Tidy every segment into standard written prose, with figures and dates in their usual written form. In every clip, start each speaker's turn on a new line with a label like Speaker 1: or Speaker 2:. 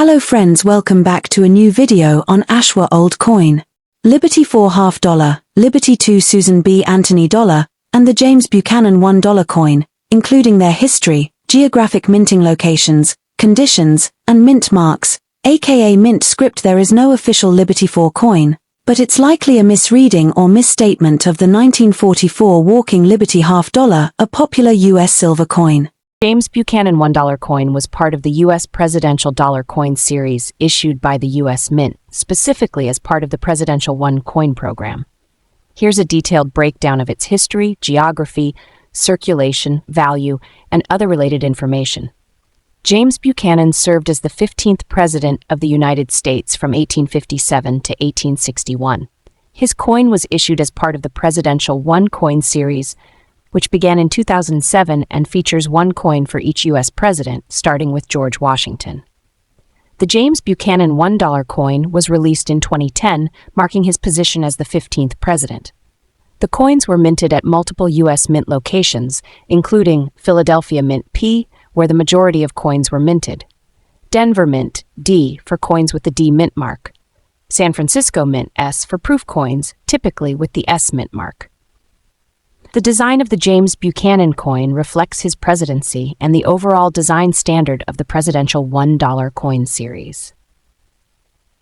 Speaker 1: Hello friends, welcome back to a new video on Ashwa Old Coin. Liberty 4 half dollar, Liberty 2 Susan B. Anthony dollar, and the James Buchanan $1 coin, including their history, geographic minting locations, conditions, and mint marks, aka mint script. There is no official Liberty 4 coin, but it's likely a misreading or misstatement of the 1944 Walking Liberty half dollar, a popular U.S. silver coin.
Speaker 2: James Buchanan $1 coin was part of the U.S. presidential dollar coin series issued by the U.S. Mint, specifically as part of the Presidential One Coin program. Here's a detailed breakdown of its history, geography, circulation, value, and other related information. James Buchanan served as the 15th President of the United States from 1857 to 1861. His coin was issued as part of the Presidential One Coin series, which began in 2007 and features one coin for each U.S. president, starting with George Washington. The James Buchanan $1 coin was released in 2010, marking his position as the 15th president. The coins were minted at multiple U.S. mint locations, including Philadelphia Mint P, where the majority of coins were minted, Denver Mint D for coins with the D mint mark, San Francisco Mint S for proof coins, typically with the S mint mark. The design of the James Buchanan coin reflects his presidency and the overall design standard of the presidential $1 coin series.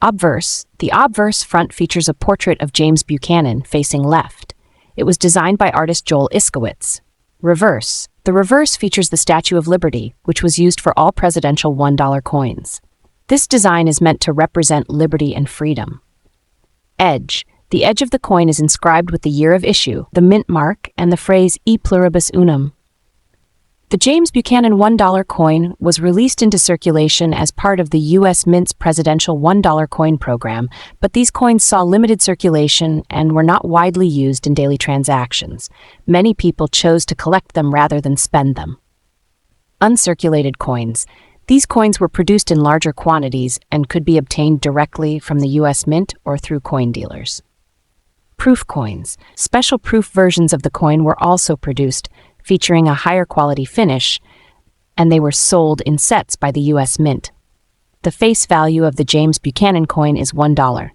Speaker 2: Obverse. The obverse front features a portrait of James Buchanan facing left. It was designed by artist Joel Iskowitz. Reverse. The reverse features the Statue of Liberty, which was used for all presidential $1 coins. This design is meant to represent liberty and freedom. Edge. The edge of the coin is inscribed with the year of issue, the mint mark, and the phrase E pluribus unum. The James Buchanan $1 coin was released into circulation as part of the U.S. Mint's presidential $1 coin program, but these coins saw limited circulation and were not widely used in daily transactions. Many people chose to collect them rather than spend them. Uncirculated coins. These coins were produced in larger quantities and could be obtained directly from the U.S. Mint or through coin dealers. Proof coins. Special proof versions of the coin were also produced, featuring a higher quality finish, and they were sold in sets by the U.S. Mint. The face value of the James Buchanan coin is $1.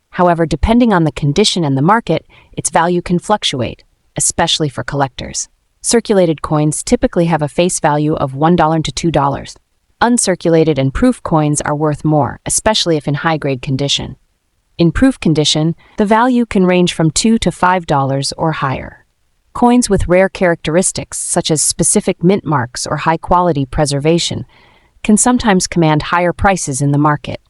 Speaker 2: However, depending on the condition and the market, its value can fluctuate, especially for collectors. Circulated coins typically have a face value of $1 to $2. Uncirculated and proof coins are worth more, especially if in high-grade condition. In proof condition, the value can range from $2 to $5 or higher. Coins with rare characteristics, such as specific mint marks or high-quality preservation, can sometimes command higher prices in the market.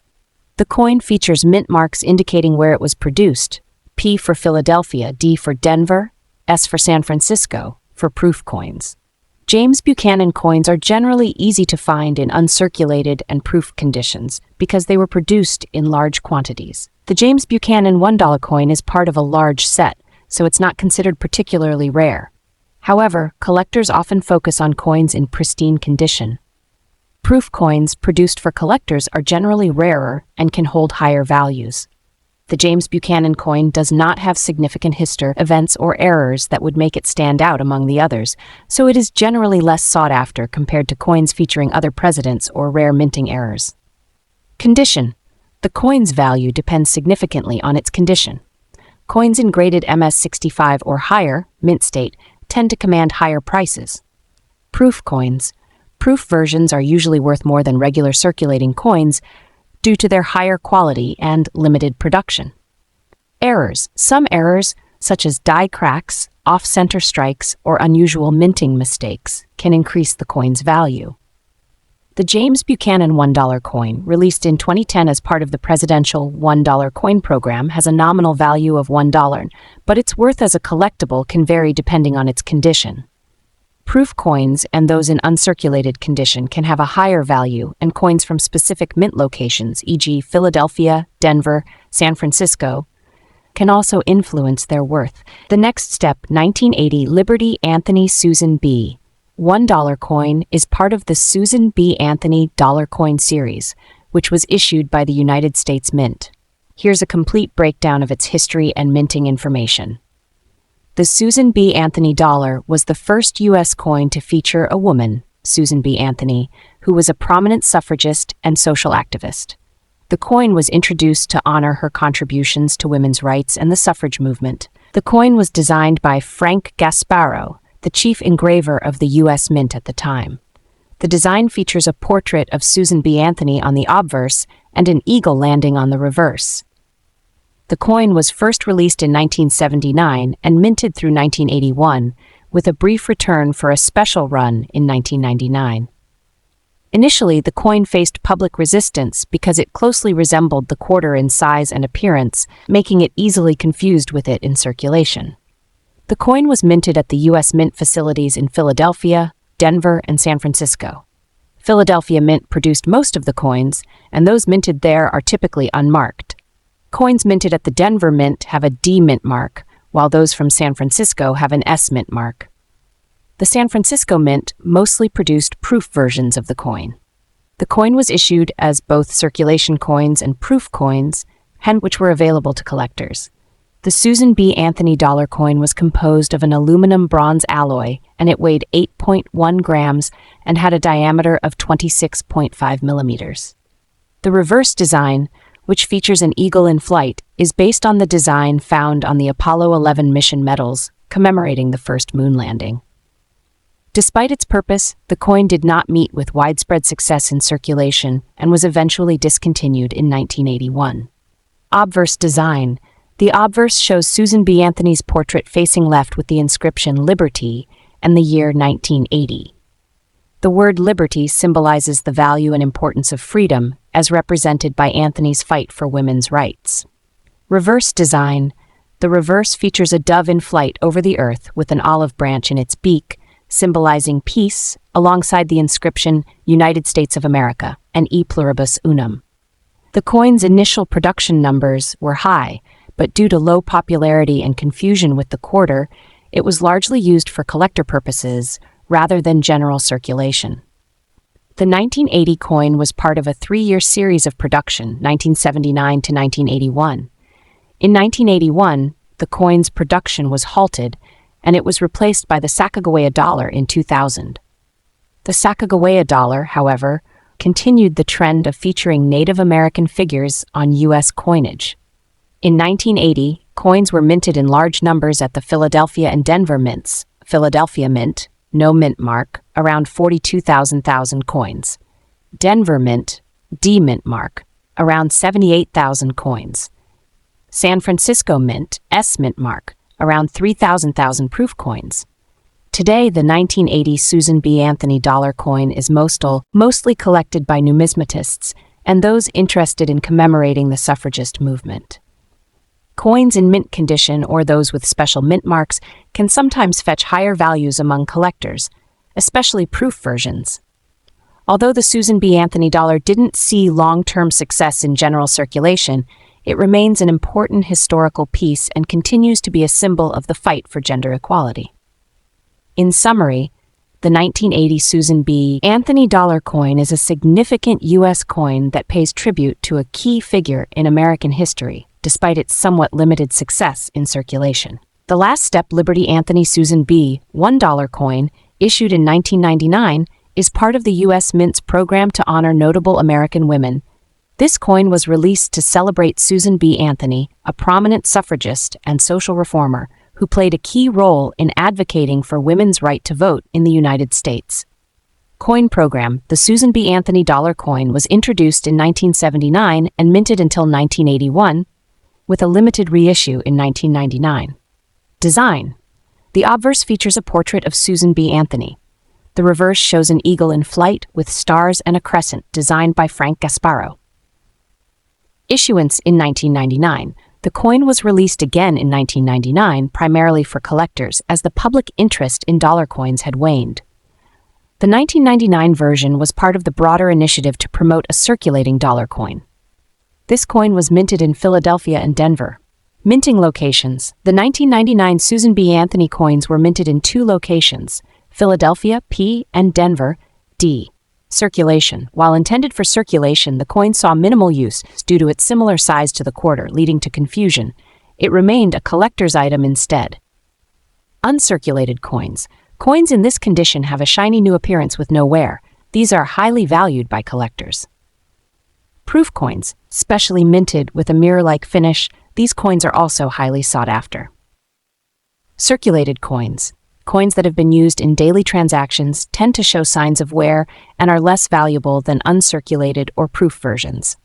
Speaker 2: The coin features mint marks indicating where it was produced, P for Philadelphia, D for Denver, S for San Francisco, for proof coins. James Buchanan coins are generally easy to find in uncirculated and proof conditions because they were produced in large quantities. The James Buchanan $1 coin is part of a large set, so it's not considered particularly rare. However, collectors often focus on coins in pristine condition. Proof coins produced for collectors are generally rarer and can hold higher values. The James Buchanan coin does not have significant history, events, or errors that would make it stand out among the others, so it is generally less sought after compared to coins featuring other presidents or rare minting errors. Condition. The coin's value depends significantly on its condition. Coins in graded MS65 or higher, mint state, tend to command higher prices. Proof coins. Proof versions are usually worth more than regular circulating coins due to their higher quality and limited production. Errors. Some errors, such as die cracks, off-center strikes, or unusual minting mistakes, can increase the coin's value. The James Buchanan $1 coin, released in 2010 as part of the Presidential $1 coin program, has a nominal value of $1, but its worth as a collectible can vary depending on its condition. Proof coins and those in uncirculated condition can have a higher value, and coins from specific mint locations, e.g. Philadelphia, Denver, San Francisco, can also influence their worth. The next step, 1980 Liberty Anthony Susan B. $1 coin is part of the Susan B. Anthony dollar coin series, which was issued by the United States Mint. Here's a complete breakdown of its history and minting information. The Susan B. Anthony dollar was the first U.S. coin to feature a woman, Susan B. Anthony, who was a prominent suffragist and social activist. The coin was introduced to honor her contributions to women's rights and the suffrage movement. The coin was designed by Frank Gasparro, the chief engraver of the U.S. Mint at the time. The design features a portrait of Susan B. Anthony on the obverse and an eagle landing on the reverse. The coin was first released in 1979 and minted through 1981, with a brief return for a special run in 1999. Initially, the coin faced public resistance because it closely resembled the quarter in size and appearance, making it easily confused with it in circulation. The coin was minted at the U.S. Mint facilities in Philadelphia, Denver, and San Francisco. Philadelphia Mint produced most of the coins, and those minted there are typically unmarked. Coins minted at the Denver Mint have a D Mint mark, while those from San Francisco have an S Mint mark. The San Francisco Mint mostly produced proof versions of the coin. The coin was issued as both circulation coins and proof coins, which were available to collectors. The Susan B. Anthony dollar coin was composed of an aluminum-bronze alloy, and it weighed 8.1 grams and had a diameter of 26.5 millimeters. The reverse design, which features an eagle in flight, is based on the design found on the Apollo 11 mission medals commemorating the first moon landing. Despite its purpose, the coin did not meet with widespread success in circulation and was eventually discontinued in 1981. Obverse design. The obverse shows Susan B. Anthony's portrait facing left with the inscription Liberty and the year 1980. The word liberty symbolizes the value and importance of freedom, as represented by Anthony's fight for women's rights. Reverse design. The reverse features a dove in flight over the earth with an olive branch in its beak, symbolizing peace, alongside the inscription United States of America and E pluribus unum. The coin's initial production numbers were high, but due to low popularity and confusion with the quarter, it was largely used for collector purposes rather than general circulation. The 1980 coin was part of a 3-year series of production, 1979 to 1981. In 1981, the coin's production was halted, and it was replaced by the Sacagawea dollar in 2000. The Sacagawea dollar, however, continued the trend of featuring Native American figures on U.S. coinage. In 1980, coins were minted in large numbers at the Philadelphia and Denver mints. Philadelphia Mint, no mint mark, around 42,000 coins. Denver Mint, D mint mark, around 78,000 coins. San Francisco Mint, S mint mark, around 3,000 proof coins. Today, the 1980 Susan B. Anthony dollar coin is mostly collected by numismatists and those interested in commemorating the suffragist movement. Coins in mint condition or those with special mint marks can sometimes fetch higher values among collectors, especially proof versions. Although the Susan B. Anthony dollar didn't see long-term success in general circulation, it remains an important historical piece and continues to be a symbol of the fight for gender equality. In summary, the 1980 Susan B. Anthony dollar coin is a significant U.S. coin that pays tribute to a key figure in American history, despite its somewhat limited success in circulation. The last step Liberty Anthony Susan B. $1 coin, issued in 1999, is part of the U.S. Mint's program to honor notable American women. This coin was released to celebrate Susan B. Anthony, a prominent suffragist and social reformer who played a key role in advocating for women's right to vote in the United States. Coin program. The Susan B. Anthony dollar coin was introduced in 1979 and minted until 1981, with a limited reissue in 1999. Design. The obverse features a portrait of Susan B. Anthony. The reverse shows an eagle in flight with stars and a crescent, designed by Frank Gasparro. Issuance in 1999. The coin was released again in 1999, primarily for collectors, as the public interest in dollar coins had waned. The 1999 version was part of the broader initiative to promote a circulating dollar coin. This coin was minted in Philadelphia and Denver. Minting locations. The 1999 Susan B. Anthony coins were minted in 2 locations, Philadelphia, P, and Denver, D. Circulation. While intended for circulation, the coin saw minimal use due to its similar size to the quarter, leading to confusion. It remained a collector's item instead. Uncirculated coins. Coins in this condition have a shiny new appearance with no wear. These are highly valued by collectors. Proof coins, specially minted with a mirror-like finish, these coins are also highly sought after. Circulated coins. Coins that have been used in daily transactions tend to show signs of wear and are less valuable than uncirculated or proof versions.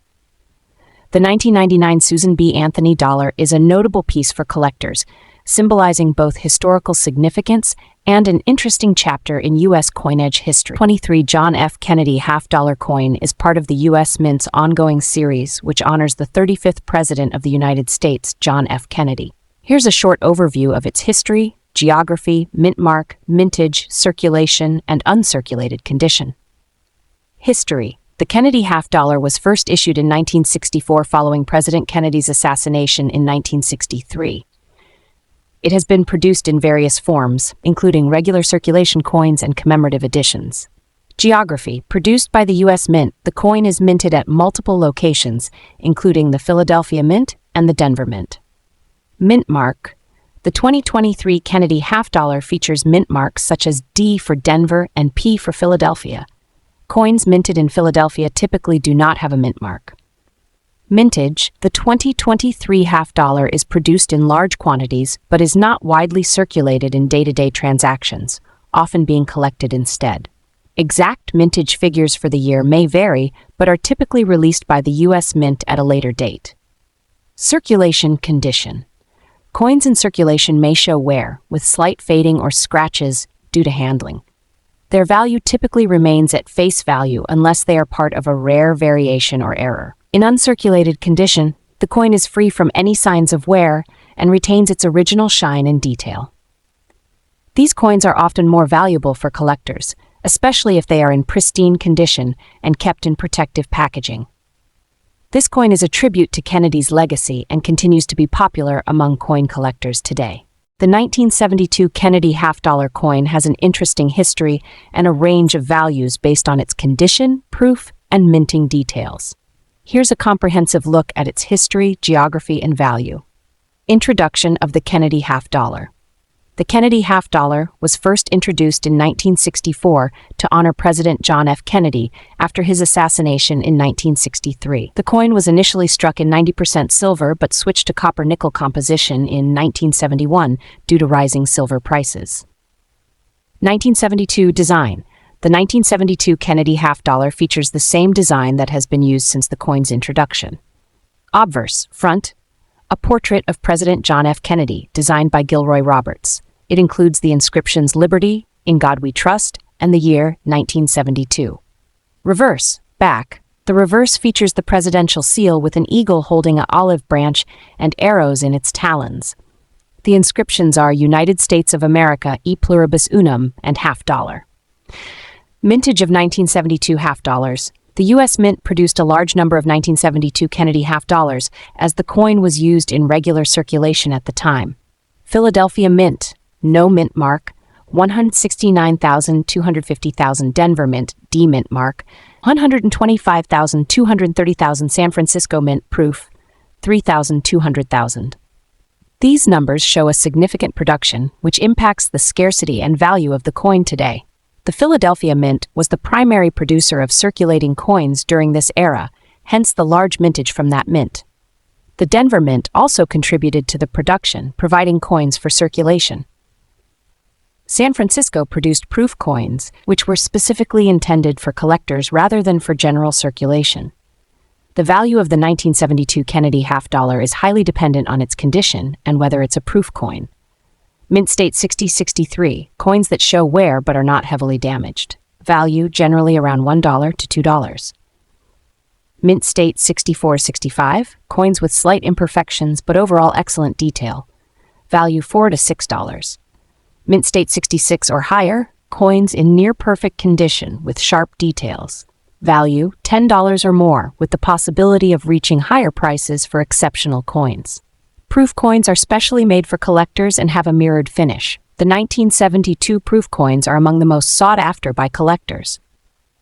Speaker 2: The 1999 Susan B. Anthony dollar is a notable piece for collectors, symbolizing both historical significance and an interesting chapter in U.S. coinage history. 23 John F. Kennedy half-dollar coin is part of the U.S. Mint's ongoing series, which honors the 35th President of the United States, John F. Kennedy. Here's a short overview of its history, geography, mint mark, mintage, circulation, and uncirculated condition. History. The Kennedy half-dollar was first issued in 1964 following President Kennedy's assassination in 1963. It has been produced in various forms, including regular circulation coins and commemorative editions. Geography. Produced by the U.S. Mint, the coin is minted at multiple locations, including the Philadelphia Mint and the Denver Mint. Mint mark. The 2023 Kennedy half-dollar features mint marks such as D for Denver and P for Philadelphia. Coins minted in Philadelphia typically do not have a mint mark. Mintage. The 2023 half-dollar is produced in large quantities but is not widely circulated in day-to-day transactions, often being collected instead. Exact mintage figures for the year may vary, but are typically released by the U.S. Mint at a later date. Circulation condition. Coins in circulation may show wear, with slight fading or scratches due to handling. Their value typically remains at face value unless they are part of a rare variation or error. In uncirculated condition, the coin is free from any signs of wear and retains its original shine and detail. These coins are often more valuable for collectors, especially if they are in pristine condition and kept in protective packaging. This coin is a tribute to Kennedy's legacy and continues to be popular among coin collectors today. The 1972 Kennedy half-dollar coin has an interesting history and a range of values based on its condition, proof, and minting details. Here's a comprehensive look at its history, geography, and value. Introduction of the Kennedy half-dollar. The Kennedy half-dollar was first introduced in 1964 to honor President John F. Kennedy after his assassination in 1963. The coin was initially struck in 90% silver but switched to copper-nickel composition in 1971 due to rising silver prices. 1972 design. The 1972 Kennedy half-dollar features the same design that has been used since the coin's introduction. Obverse, front, a portrait of President John F. Kennedy, designed by Gilroy Roberts. It includes the inscriptions Liberty, In God We Trust, and the year 1972. Reverse, back. The reverse features the presidential seal with an eagle holding an olive branch and arrows in its talons. The inscriptions are United States of America, e pluribus unum, and half-dollar. Mintage of 1972 half-dollars. The U.S. Mint produced a large number of 1972 Kennedy half-dollars, as the coin was used in regular circulation at the time. Philadelphia Mint, no mint mark, 169,250,000 Denver Mint, D mint mark, 125,230,000 San Francisco Mint proof, 3,200,000. These numbers show a significant production, which impacts the scarcity and value of the coin today. The Philadelphia Mint was the primary producer of circulating coins during this era, hence the large mintage from that mint. The Denver Mint also contributed to the production, providing coins for circulation. San Francisco produced proof coins, which were specifically intended for collectors rather than for general circulation. The value of the 1972 Kennedy half-dollar is highly dependent on its condition and whether it's a proof coin. Mint state 6063, coins that show wear but are not heavily damaged. Value generally around $1 to $2. Mint state 6465, coins with slight imperfections but overall excellent detail. Value $4 to $6. Mint state 66 or higher, coins in near-perfect condition with sharp details. Value $10 or more, with the possibility of reaching higher prices for exceptional coins. Proof coins are specially made for collectors and have a mirrored finish. The 1972 proof coins are among the most sought after by collectors.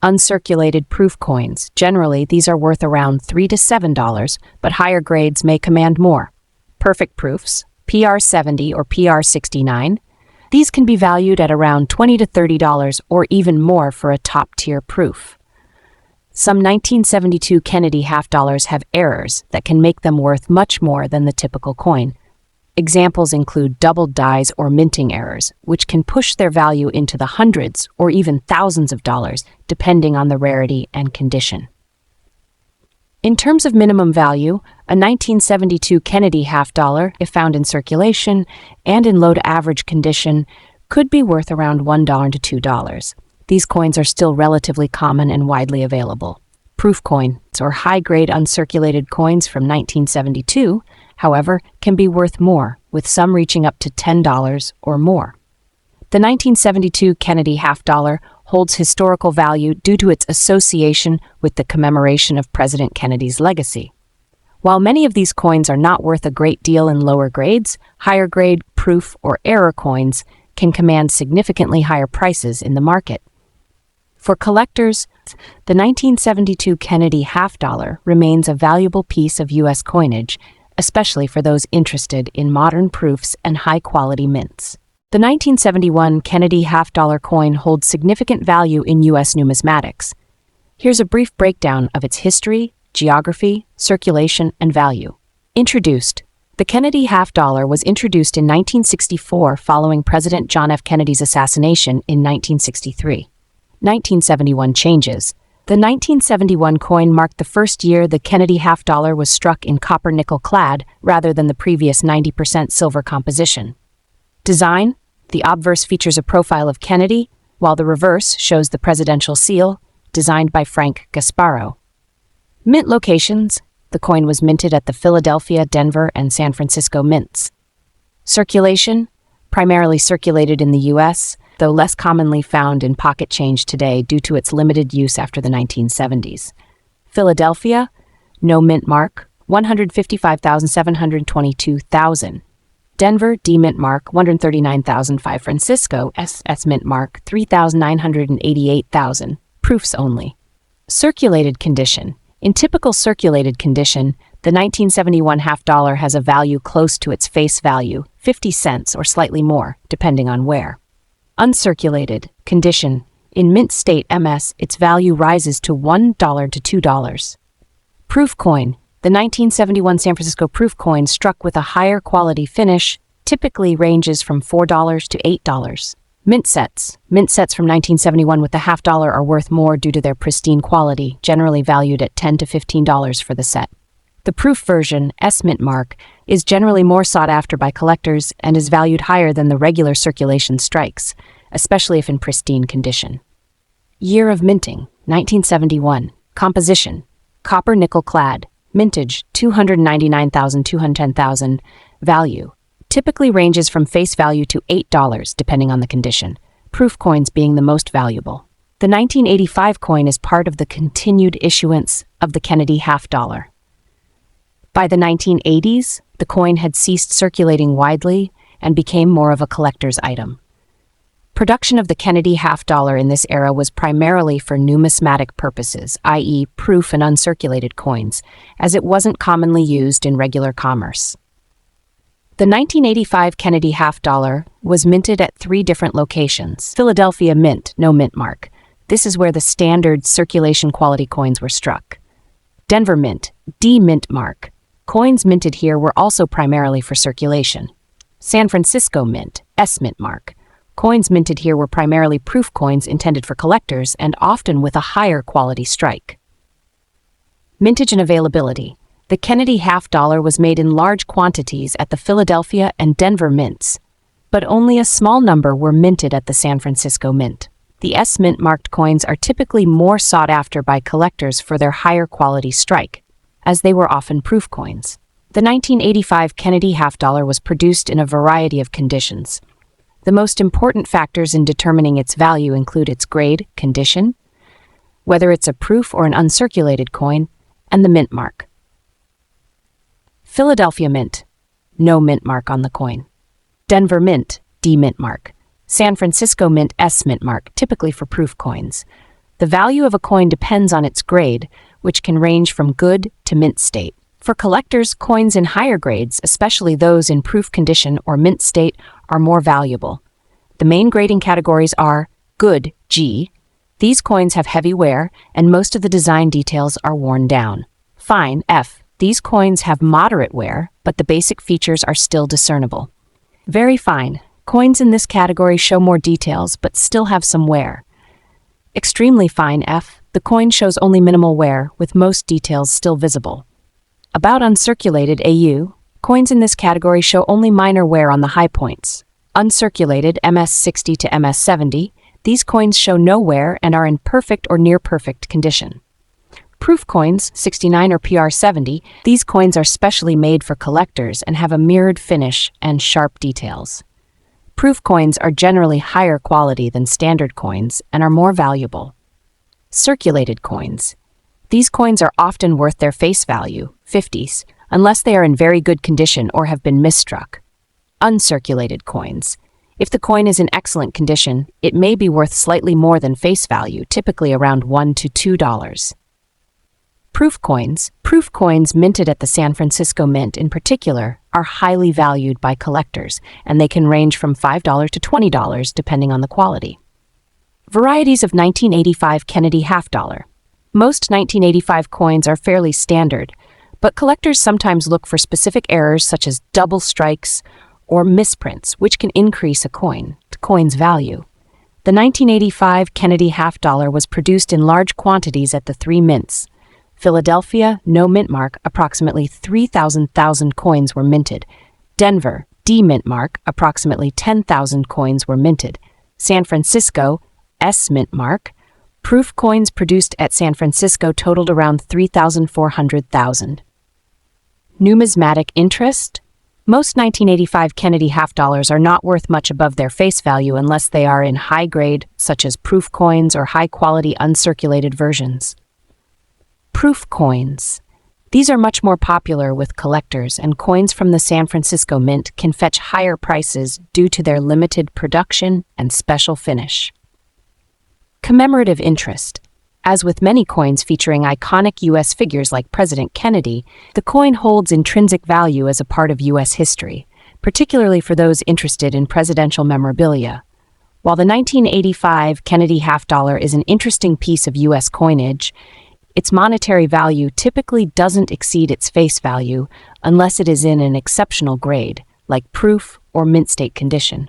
Speaker 2: Uncirculated proof coins. Generally, these are worth around $3 to $7, but higher grades may command more. Perfect proofs, PR70 or PR69. These can be valued at around $20 to $30 or even more for a top-tier proof. Some 1972 Kennedy half-dollars have errors that can make them worth much more than the typical coin. Examples include doubled dies or minting errors, which can push their value into the hundreds or even thousands of dollars, depending on the rarity and condition. In terms of minimum value, a 1972 Kennedy half-dollar, if found in circulation and in low to average condition, could be worth around $1 to $2. These coins are still relatively common and widely available. Proof coins, or high-grade uncirculated coins from 1972, however, can be worth more, with some reaching up to $10 or more. The 1972 Kennedy half-dollar holds historical value due to its association with the commemoration of President Kennedy's legacy. While many of these coins are not worth a great deal in lower grades, higher grade, proof, or error coins can command significantly higher prices in the market. For collectors, the 1972 Kennedy half-dollar remains a valuable piece of U.S. coinage, especially for those interested in modern proofs and high-quality mints. The 1971 Kennedy half-dollar coin holds significant value in U.S. numismatics. Here's a brief breakdown of its history, geography, circulation, and value. Introduced. The Kennedy half-dollar was introduced in 1964 following President John F. Kennedy's assassination in 1963. 1971 changes. The 1971 coin marked the first year the Kennedy half-dollar was struck in copper-nickel clad rather than the previous 90% silver composition. Design. The obverse features a profile of Kennedy, while the reverse shows the presidential seal, designed by Frank Gasparo. Mint locations. The coin was minted at the Philadelphia, Denver, and San Francisco mints. Circulation. Primarily circulated in the U.S., though less commonly found in pocket change today due to its limited use after the 1970s. Philadelphia. No mint mark, 155,722,000. Denver, D mint mark, 139,005. Francisco, S mint mark, 3,988,000. Proofs only. Circulated condition. In typical circulated condition, the 1971 half-dollar has a value close to its face value, 50 cents or slightly more, depending on where. Uncirculated condition. In mint state MS, its value rises to $1 to $2. Proof coin. The 1971 San Francisco proof coin struck with a higher quality finish typically ranges from $4 to $8. Mint sets. Mint sets from 1971 with the half-dollar are worth more due to their pristine quality, generally valued at $10 to $15 for the set. The proof version, S mint mark, is generally more sought after by collectors and is valued higher than the regular circulation strikes, especially if in pristine condition. Year of minting, 1971. Composition, copper-nickel clad. Mintage, 299,210,000. Value, typically ranges from face value to $8 depending on the condition, proof coins being the most valuable. The 1985 coin is part of the continued issuance of the Kennedy half-dollar. By the 1980s, the coin had ceased circulating widely and became more of a collector's item. Production of the Kennedy half-dollar in this era was primarily for numismatic purposes, i.e. proof and uncirculated coins, as it wasn't commonly used in regular commerce. The 1985 Kennedy half-dollar was minted at 3 different locations. Philadelphia Mint, no mint mark. This is where the standard circulation quality coins were struck. Denver Mint, D mint mark. Coins minted here were also primarily for circulation. San Francisco Mint, S mint mark. Coins minted here were primarily proof coins intended for collectors and often with a higher quality strike. Mintage and availability. The Kennedy half-dollar was made in large quantities at the Philadelphia and Denver mints, but only a small number were minted at the San Francisco Mint. The S mint marked coins are typically more sought after by collectors for their higher quality strike, as they were often proof coins. The 1985 Kennedy half-dollar was produced in a variety of conditions. The most important factors in determining its value include its grade, condition, whether it's a proof or an uncirculated coin, and the mint mark. Philadelphia Mint, no mint mark on the coin. Denver Mint, D mint mark. San Francisco Mint, S mint mark, typically for proof coins. The value of a coin depends on its grade, which can range from good to mint state. For collectors, coins in higher grades, especially those in proof condition or mint state, are more valuable. The main grading categories are good, G. These coins have heavy wear, and most of the design details are worn down. Fine, F. These coins have moderate wear, but the basic features are still discernible. Very fine. Coins in this category show more details, but still have some wear. Extremely fine, F. The coin shows only minimal wear, with most details still visible. About uncirculated, AU. Coins in this category show only minor wear on the high points. Uncirculated, MS60 to MS70. These coins show no wear and are in perfect or near-perfect condition. Proof coins, 69 or PR70, these coins are specially made for collectors and have a mirrored finish and sharp details. Proof coins are generally higher quality than standard coins and are more valuable. Circulated coins. These coins are often worth their face value, 50s, unless they are in very good condition or have been misstruck. Uncirculated coins. If the coin is in excellent condition, it may be worth slightly more than face value, typically around $1 to $2. Proof coins. Proof coins minted at the San Francisco Mint in particular are highly valued by collectors, and they can range from $5 to $20 depending on the quality. Varieties of 1985 Kennedy half dollar. Most 1985 coins are fairly standard, but collectors sometimes look for specific errors such as double strikes or misprints, which can increase a coin's value. The 1985 Kennedy half dollar was produced in large quantities at the three mints. Philadelphia, no mint mark, approximately 3,000 coins were minted. Denver, D mint mark, approximately 10,000 coins were minted. San Francisco, S mint mark. Proof coins produced at San Francisco totaled around 3,400,000. Numismatic interest. Most 1985 Kennedy half dollars are not worth much above their face value unless they are in high grade, such as proof coins or high-quality uncirculated versions. Proof coins. These are much more popular with collectors, and coins from the San Francisco Mint can fetch higher prices due to their limited production and special finish. Commemorative interest. As with many coins featuring iconic U.S. figures like President Kennedy, the coin holds intrinsic value as a part of U.S. history, particularly for those interested in presidential memorabilia. While the 1985 Kennedy half dollar is an interesting piece of U.S. coinage, its monetary value typically doesn't exceed its face value unless it is in an exceptional grade, like proof or mint state condition.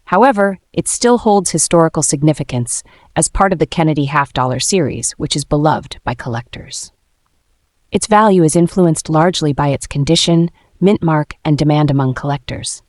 Speaker 2: However, it still holds historical significance as part of the Kennedy half dollar series, which is beloved by collectors. Its value is influenced largely by its condition, mint mark, and demand among collectors.